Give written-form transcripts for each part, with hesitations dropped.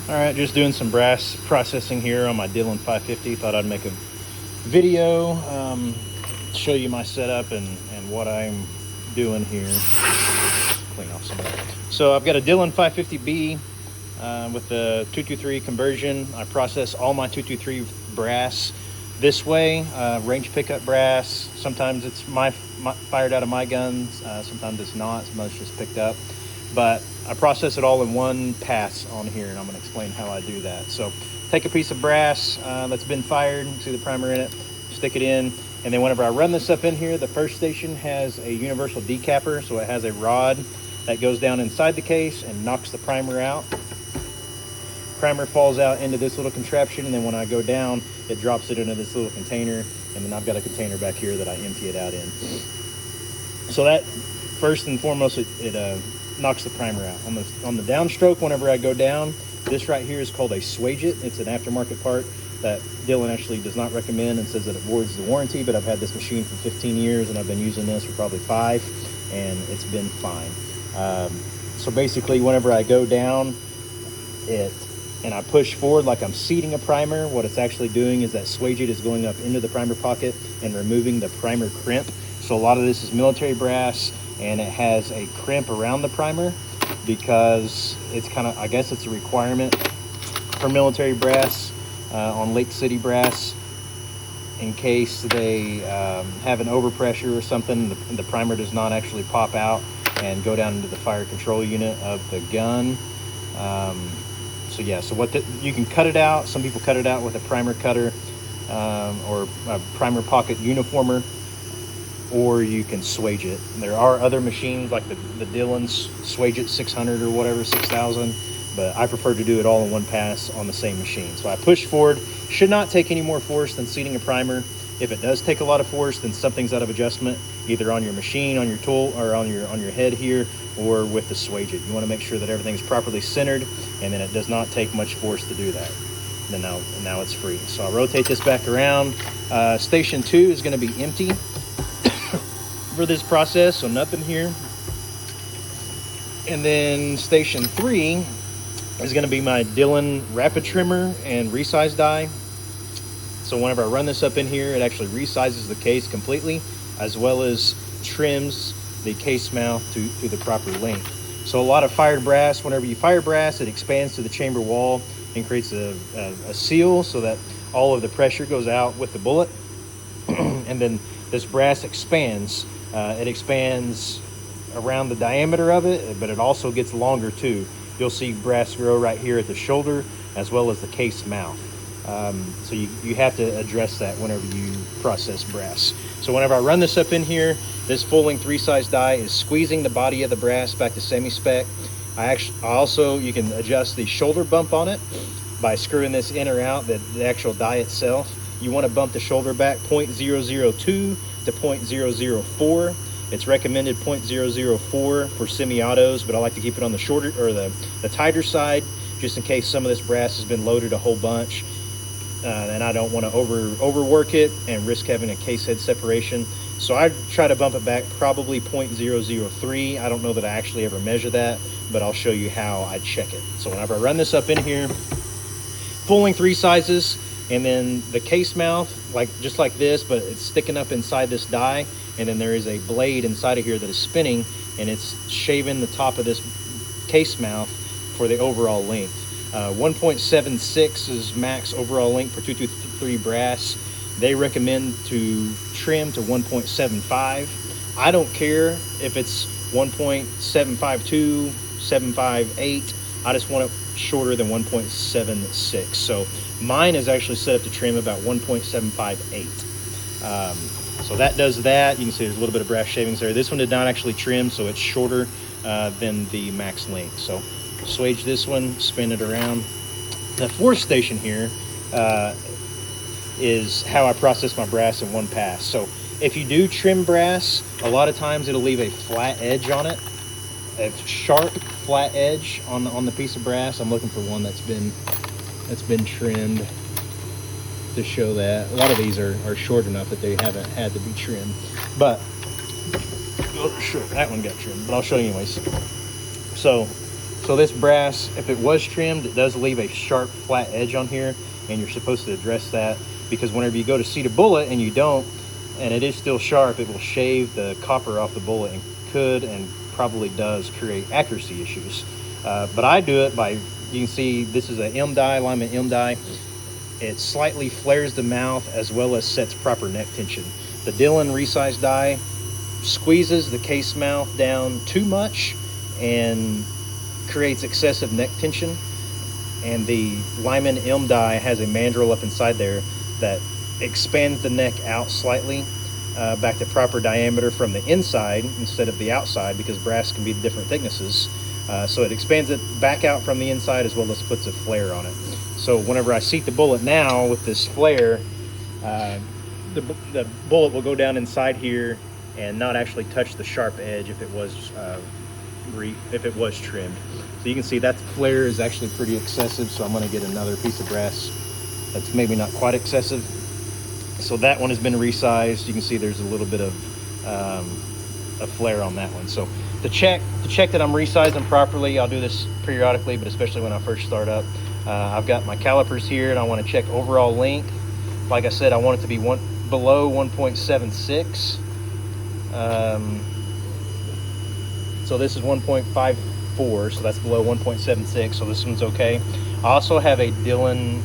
All right, just doing some brass processing here on my Dillon 550. Thought I'd make a video, show you my setup and what I'm doing here. Clean off some of that. So I've got a Dillon 550B with the 223 conversion. I process all my 223 brass this way, range pickup brass. Sometimes it's fired out of my guns, sometimes it's not, sometimes it's just picked up. But I process it all in one pass on here, and I'm going to explain how I do that. So take a piece of brass that's been fired, see the primer in it, stick it in, and then whenever I run this up in here, the first station has a universal decapper, so it has a rod that goes down inside the case and knocks the primer out. Primer falls out into this little contraption, and then when I go down, it drops it into this little container, and then I've got a container back here that I empty it out in. So that, first and foremost, it knocks the primer out. On the downstroke, whenever I go down, this right here is called a swageit. It's an aftermarket part that Dillon actually does not recommend and says that it voids the warranty, but I've had this machine for 15 years and I've been using this for probably 5, and it's been fine. So basically, whenever I go down and I push forward like I'm seating a primer, what it's actually doing is that swageit is going up into the primer pocket and removing the primer crimp. So a lot of this is military brass, and it has a crimp around the primer because it's kind of, I guess it's a requirement for military brass on Lake City brass, in case they have an overpressure or something, the primer does not actually pop out and go down into the fire control unit of the gun. So yeah, so you can cut it out. Some people cut it out with a primer cutter or a primer pocket uniformer, or you can swageit. There are other machines like the Dillon's swageit 600 or whatever, 6000, but I prefer to do it all in one pass on the same machine. So I push forward. Should not take any more force than seating a primer. If it does take a lot of force, then something's out of adjustment, either on your machine, on your tool, or on your head here, or with the swageit. You want to make sure that everything's properly centered, and then it does not take much force to do that. And now it's free. So I'll rotate this back around. Station 2 is going to be empty for this process, so nothing here. And then station 3 is going to be my Dillon rapid trimmer and resize die. So whenever I run this up in here, it actually resizes the case completely, as well as trims the case mouth to the proper length. So a lot of fired brass, whenever you fire brass, it expands to the chamber wall and creates a seal so that all of the pressure goes out with the bullet. And then this brass expands. It expands around the diameter of it, but it also gets longer too. You'll see brass grow right here at the shoulder as well as the case mouth. So you have to address that whenever you process brass. So whenever I run this up in here, this full-length resize die is squeezing the body of the brass back to semi-spec. You can adjust the shoulder bump on it by screwing this in or out, the actual die itself. You want to bump the shoulder back 0.002 to 0.004. It's recommended 0.004 for semi-autos, but I like to keep it on the shorter or the tighter side, just in case some of this brass has been loaded a whole bunch, and I don't want to overwork it and risk having a case head separation. So I try to bump it back probably 0.003. I don't know that I actually ever measure that, but I'll show you how I check it. So whenever I run this up in here, full length resizes, and then the case mouth, just like this, but it's sticking up inside this die, and then there is a blade inside of here that is spinning, and it's shaving the top of this case mouth for the overall length. 1.76 is max overall length for 223 brass. They recommend to trim to 1.75. I don't care if it's 1.752, 758. I just want it shorter than 1.76. So mine is actually set up to trim about 1.758. So that does that. You can see there's a little bit of brass shavings there. This one did not actually trim, so it's shorter than the max length. So swage this one, spin it around. The fourth station here is how I process my brass in one pass. So if you do trim brass, a lot of times it'll leave a flat edge on it, a sharp flat edge on the piece of brass. I'm looking for one that's been trimmed to show that. A lot of these are short enough that they haven't had to be trimmed, but that one got trimmed, but I'll show you anyways. So So this brass, if it was trimmed, it does leave a sharp flat edge on here, and you're supposed to address that, because whenever you go to seat a bullet and you don't, and it is still sharp, it will shave the copper off the bullet and could and probably does create accuracy issues. But I do it by, you can see this is an M die, Lyman M die. It slightly flares the mouth as well as sets proper neck tension. The Dillon resized die squeezes the case mouth down too much and creates excessive neck tension. And the Lyman M die has a mandrel up inside there that expands the neck out slightly back to proper diameter from the inside instead of the outside, because brass can be different thicknesses. So it expands it back out from the inside as well as puts a flare on it. So whenever I seat the bullet now with this flare, the bullet will go down inside here and not actually touch the sharp edge if it was trimmed. So you can see that flare is actually pretty excessive, so I'm going to get another piece of brass that's maybe not quite excessive. So that one has been resized. You can see there's a little bit of a flare on that one. So to check that I'm resizing properly, I'll do this periodically, but especially when I first start up. I've got my calipers here, and I want to check overall length. Like I said, I want it to be below 1.76. So this is 1.54, so that's below 1.76, so this one's okay. I also have a Dillon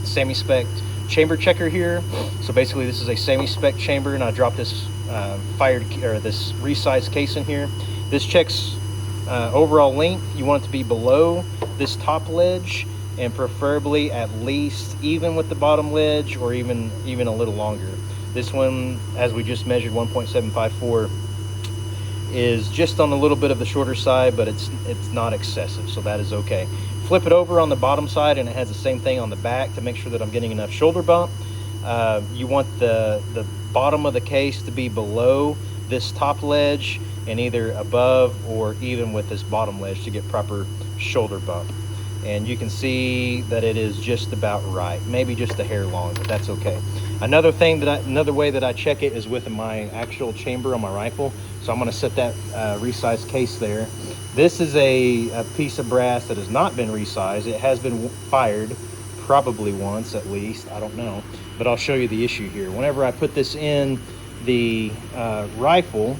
semi-spec chamber checker here. So basically this is a semi-spec chamber, and I dropped this this resized case in here. This checks overall length. You want it to be below this top ledge, and preferably at least even with the bottom ledge, or even a little longer. This one, as we just measured, 1.754, is just on a little bit of the shorter side, but it's not excessive, so that is okay. Flip it over on the bottom side, and it has the same thing on the back to make sure that I'm getting enough shoulder bump. You want the bottom of the case to be below this top ledge and either above or even with this bottom ledge to get proper shoulder bump. And you can see that it is just about right, maybe just a hair long, but that's okay. Another way that I check it is with my actual chamber on my rifle. So I'm going to set that resized case there. This is a piece of brass that has not been resized. It has been fired probably once at least, I don't know, but I'll show you the issue here. Whenever I put this in the rifle,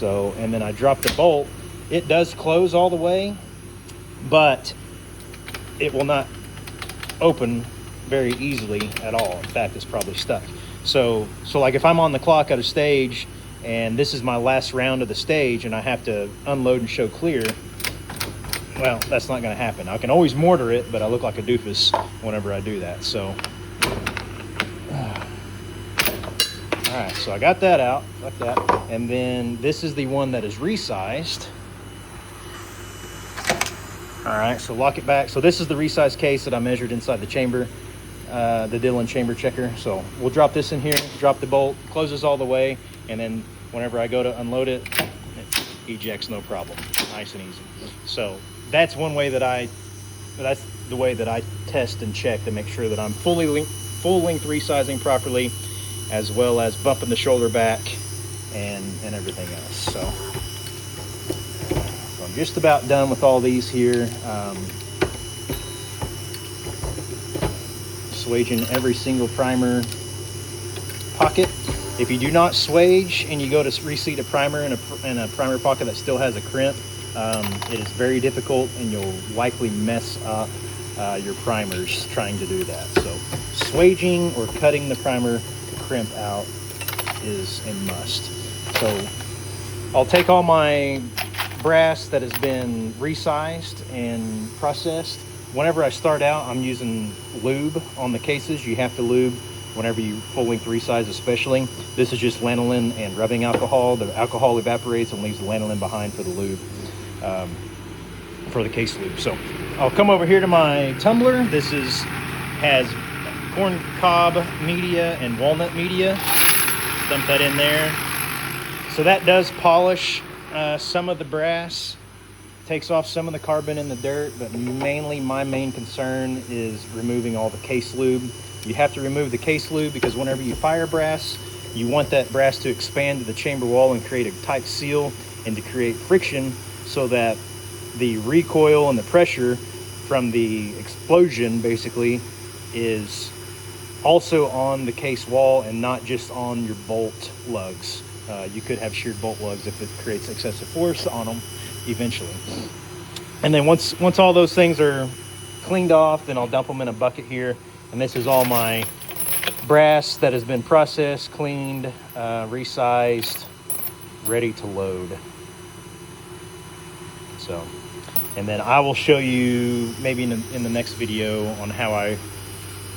and then I drop the bolt, it does close all the way, but it will not open very easily at all. In fact, it's probably stuck. So like if I'm on the clock at a stage and this is my last round of the stage and I have to unload and show clear, well, that's not going to happen. I can always mortar it, but I look like a doofus whenever I do that. So all right, so I got that out like that, and then this is the one that is resized. All right, so lock it back. So this is the resized case that I measured inside the chamber, the Dillon chamber checker. So we'll drop this in here, drop the bolt, closes all the way, and then whenever I go to unload it, it ejects no problem, nice and easy. So that's one way that's the way that I test and check to make sure that I'm full length resizing properly, as well as bumping the shoulder back and everything else. So I'm just about done with all these here. Swaging every single primer pocket. If you do not swage and you go to reseat a primer in a primer pocket that still has a crimp, it is very difficult, and you'll likely mess up your primers trying to do that. So swaging or cutting the primer crimp out is a must. So I'll take all my brass that has been resized and processed. Whenever I start out, I'm using lube on the cases. You have to lube whenever you full length resize, especially. This is just lanolin and rubbing alcohol. The alcohol evaporates and leaves the lanolin behind for the lube, for the case lube. So I'll come over here to my tumbler. This has corn cob media and walnut media. Dump that in there. So that does polish some of the brass, takes off some of the carbon in the dirt, but mainly my main concern is removing all the case lube. You have to remove the case lube because whenever you fire brass, you want that brass to expand to the chamber wall and create a tight seal and to create friction so that the recoil and the pressure from the explosion basically is also on the case wall and not just on your bolt lugs. You could have sheared bolt lugs if it creates excessive force on them eventually. And then once all those things are cleaned off, then I'll dump them in a bucket here. And this is all my brass that has been processed, cleaned, resized, ready to load. So, and then I will show you maybe in the next video on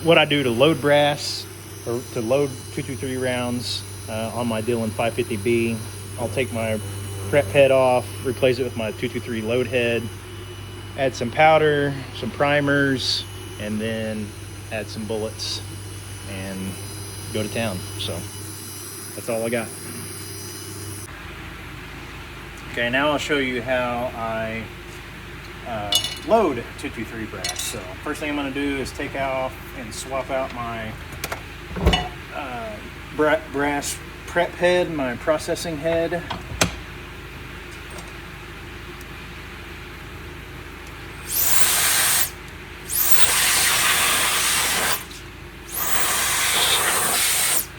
what I do to load brass, or to load 223 rounds on my Dillon 550B. I'll take my prep head off, replace it with my 223 load head, add some powder, some primers, and then add some bullets and go to town. So that's all I got. Okay, now I'll show you how I load 223 brass. So first thing I'm going to do is take off and swap out my brass prep head, my processing head.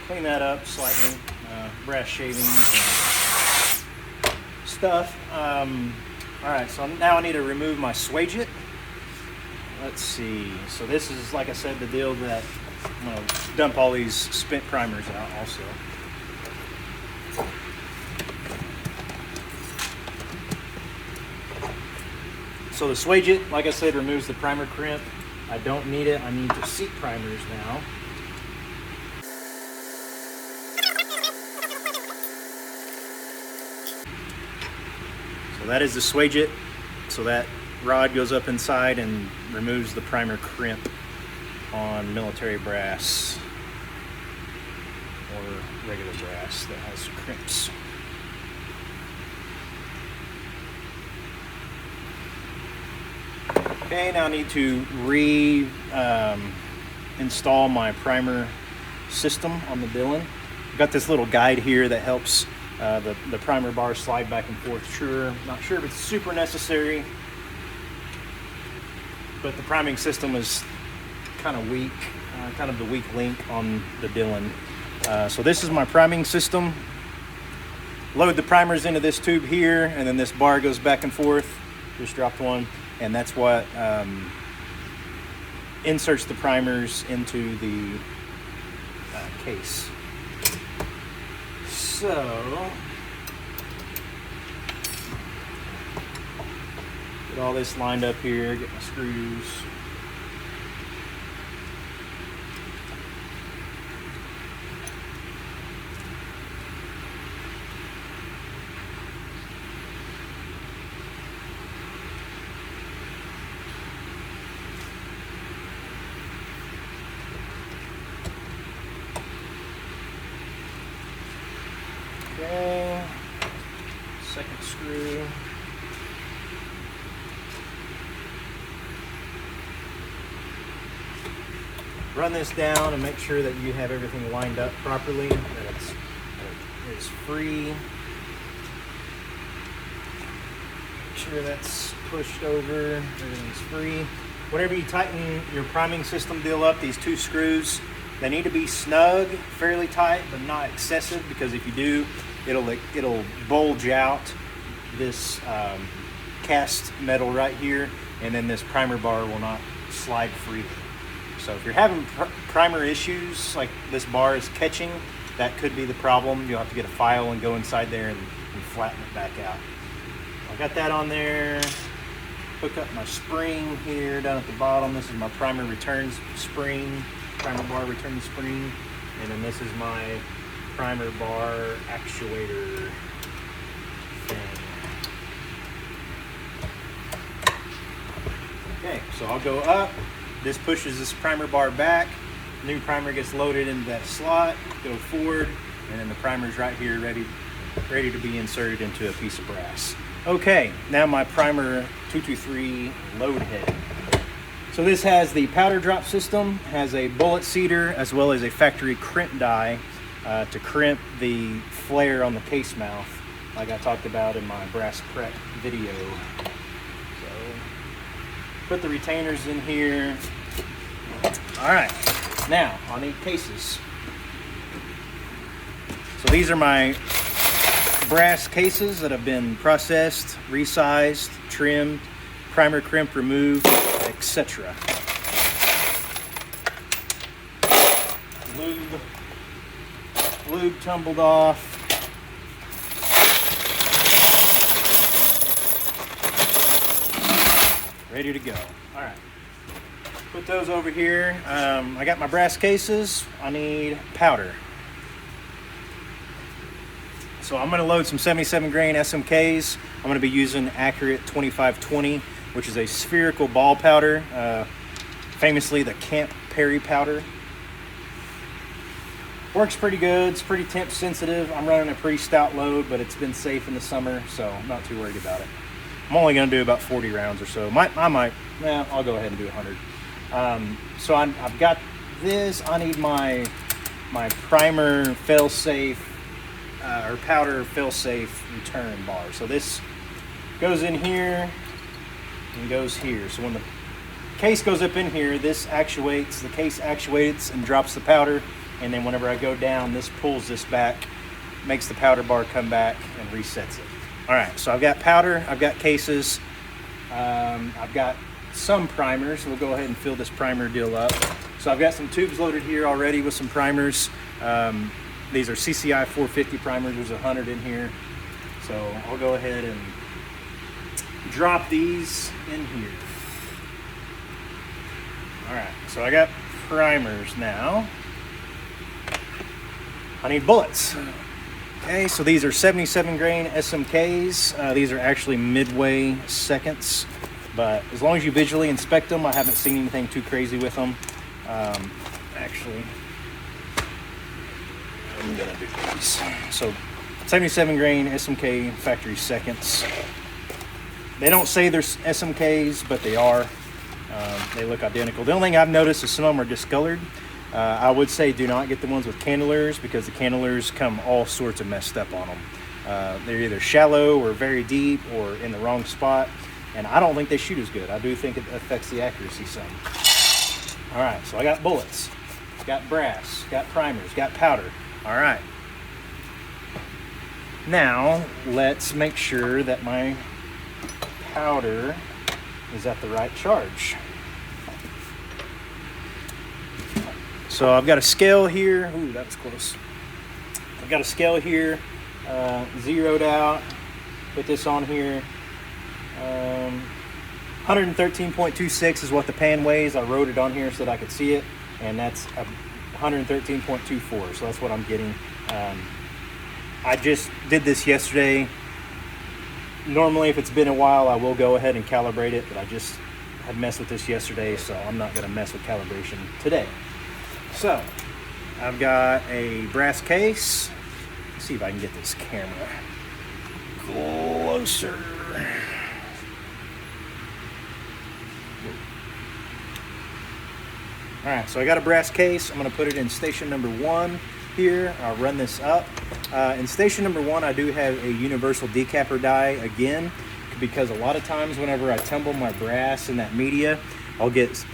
Clean that up slightly, brass shavings and stuff. All right, so now I need to remove my swageit. Let's see. So this is, like I said, the deal that I'm going to dump all these spent primers out also. So the swageit, like I said, removes the primer crimp. I don't need it. I need the seat primers now. So that is the swageit. So that rod goes up inside and removes the primer crimp on military brass or regular brass that has crimps. Okay, now I need to install my primer system on the Dillon. I've got this little guide here that helps the primer bar slide back and forth. Not sure if it's super necessary, but the priming system is kind of weak, kind of the weak link on the Dillon. So this is my priming system. Load the primers into this tube here, and then this bar goes back and forth. Just dropped one, and that's what inserts the primers into the case. So, get all this lined up here, get my screws. Okay, second screw. Run this down and make sure that you have everything lined up properly, that it is free. Make sure that's pushed over, everything's free. Whenever you tighten your priming system deal up, these two screws, they need to be snug, fairly tight, but not excessive, because if you do, it'll bulge out this cast metal right here, and then this primer bar will not slide freely. So if you're having primer issues, like this bar is catching, that could be the problem. You'll have to get a file and go inside there and flatten it back out. I got that on there. Hook up my spring here down at the bottom. This is my primer returns spring, primer bar return spring, and then this is my primer bar actuator thing. Okay, so I'll go up. This pushes this primer bar back. New primer gets loaded into that slot. Go forward, and then the primer's right here, ready to be inserted into a piece of brass. Okay, now my primer 223 load head. So this has the powder drop system, has a bullet seeder, as well as a factory crimp die to crimp the flare on the case mouth, like I talked about in my brass prep video. Put the retainers in here. All right, now I'll need cases. So these are my brass cases that have been processed, resized, trimmed, primer crimp removed, etc. Lube tumbled off. Ready to go. All right. Put those over here. I got my brass cases. I need powder. So I'm going to load some 77 grain SMKs. I'm going to be using Accurate 2520, which is a spherical ball powder, famously the Camp Perry powder. Works pretty good. It's pretty temp sensitive. I'm running a pretty stout load, but it's been safe in the summer, so I'm not too worried about it. I'm only going to do about 40 rounds or so. I'll go ahead and do 100. So I've got this. I need my primer fail-safe or powder fail-safe return bar. So this goes in here and goes here. So when the case goes up in here, this actuates, the case actuates and drops the powder. And then whenever I go down, this pulls this back, makes the powder bar come back and resets it. All right, so I've got powder, I've got cases, I've got some primers. We'll go ahead and fill this primer deal up. So I've got some tubes loaded here already with some primers. These are CCI 450 primers. There's 100 in here. So I'll go ahead and drop these in here. All right, so I got primers now. I need bullets. Okay, so these are 77 grain SMKs. These are actually midway seconds, but as long as you visually inspect them, I haven't seen anything too crazy with them. Actually, I'm gonna do these. So 77 grain SMK factory seconds. They don't say they're SMKs, but they are. They look identical. The only thing I've noticed is some of them are discolored. I would say do not get the ones with cannulars, because the cannulars come all sorts of messed up on them. They're either shallow or very deep or in the wrong spot, and I don't think they shoot as good. I do think it affects the accuracy some. All right, so I got bullets, got brass, got primers, got powder. All right. Now let's make sure that my powder is at the right charge. So I've got a scale here. Ooh, that was close. I've got a scale here, zeroed out. Put this on here. 113.26 is what the pan weighs. I wrote it on here so that I could see it, and that's 113.24. So that's what I'm getting. I just did this yesterday. Normally, if it's been a while, I will go ahead and calibrate it, but I just had messed with this yesterday, so I'm not going to mess with calibration today. So I've got a brass case. Let's see if I can get this camera closer. All right, so I got a brass case. I'm going to put it in station number 1 here. I'll run this up. In station number 1, I do have a universal decapper die again, because a lot of times whenever I tumble my brass in that media, I'll get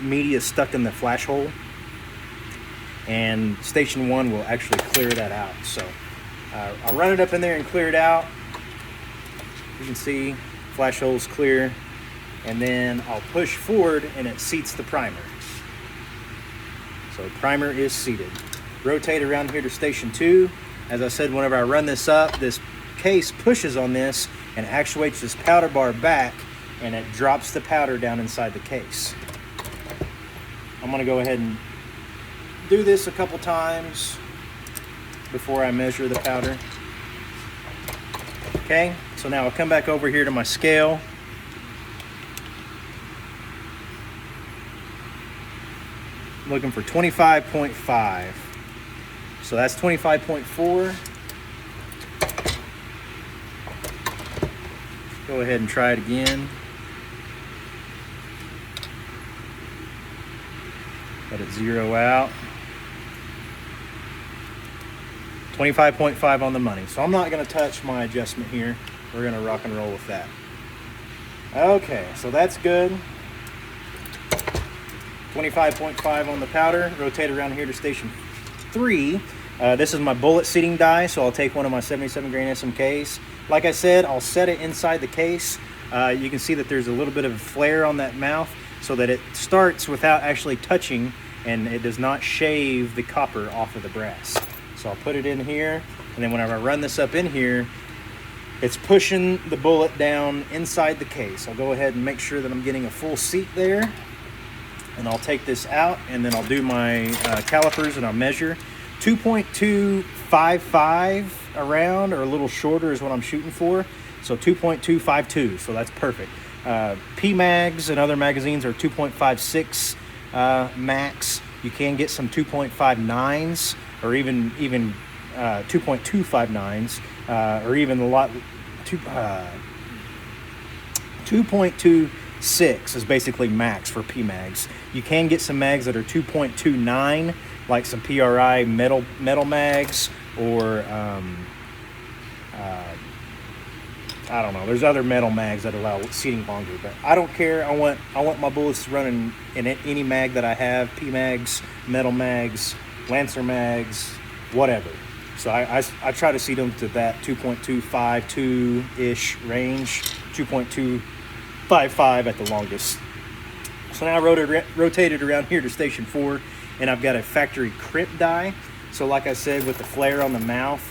media stuck in the flash hole. And station 1 will actually clear that out. So I'll run it up in there and clear it out. You can see flash hole's clear. And then I'll push forward and it seats the primer. So primer is seated. Rotate around here to station 2. As I said, whenever I run this up, this case pushes on this and actuates this powder bar back, and it drops the powder down inside the case. I'm gonna go ahead and do this a couple times before I measure the powder. Okay, so now I'll come back over here to my scale. I'm looking for 25.5. So that's 25.4. Go ahead and try it again. Let it zero out. 25.5 on the money. So I'm not going to touch my adjustment here. We're going to rock and roll with that. Okay, so that's good. 25.5 on the powder. Rotate around here to station 3. This is my bullet seating die, so I'll take one of my 77 grain SMKs. Like I said, I'll set it inside the case. You can see that there's a little bit of flare on that mouth so that it starts without actually touching, and it does not shave the copper off of the brass. So I'll put it in here, and then whenever I run this up in here, it's pushing the bullet down inside the case. I'll go ahead and make sure that I'm getting a full seat there, and I'll take this out, and then I'll do my calipers, and I'll measure. 2.255 around, or a little shorter is what I'm shooting for. So 2.252, so that's perfect. P-mags and other magazines are 2.56 max. You can get some 2.59s, or even 2.259s, or even a lot. 2.26 is basically max for P-mags. You can get some mags that are 2.29, like some PRI metal mags, or I don't know. There's other metal mags that allow seating longer, but I don't care. I want my bullets running in any mag that I have: P-mags, metal mags, Lancer mags, whatever. So I try to seat them to that 2.252-ish range, 2.255 at the longest. So now I rotated around here to station 4, and I've got a factory crimp die. So like I said, with the flare on the mouth,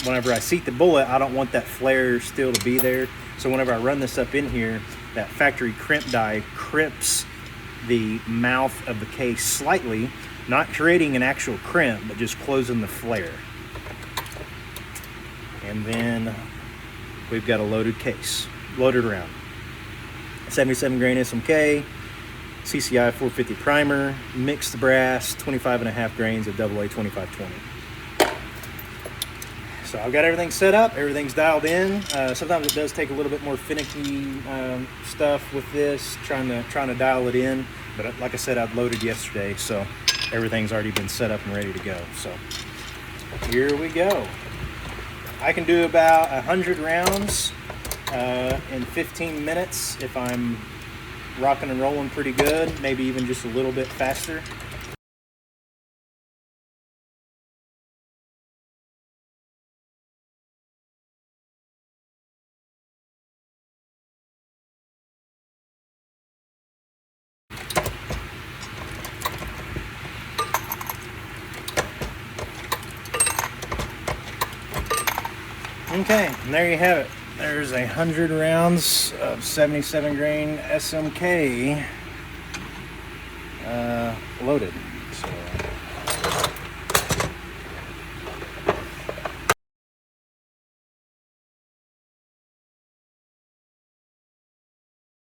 whenever I seat the bullet, I don't want that flare still to be there. So whenever I run this up in here, that factory crimp die crimps the mouth of the case slightly, not creating an actual crimp, but just closing the flare. And then we've got a loaded case, loaded around. 77 grain SMK, CCI 450 primer, mixed brass, 25.5 grains of AA 2520. So I've got everything set up, everything's dialed in. Sometimes it does take a little bit more finicky stuff with this, trying to dial it in. But like I said, I've loaded yesterday, so everything's already been set up and ready to go. So here we go. I can do about 100 rounds in 15 minutes if I'm rocking and rolling pretty good, maybe even just a little bit faster. Okay, and there you have it. There's 100 rounds of 77 grain SMK loaded. So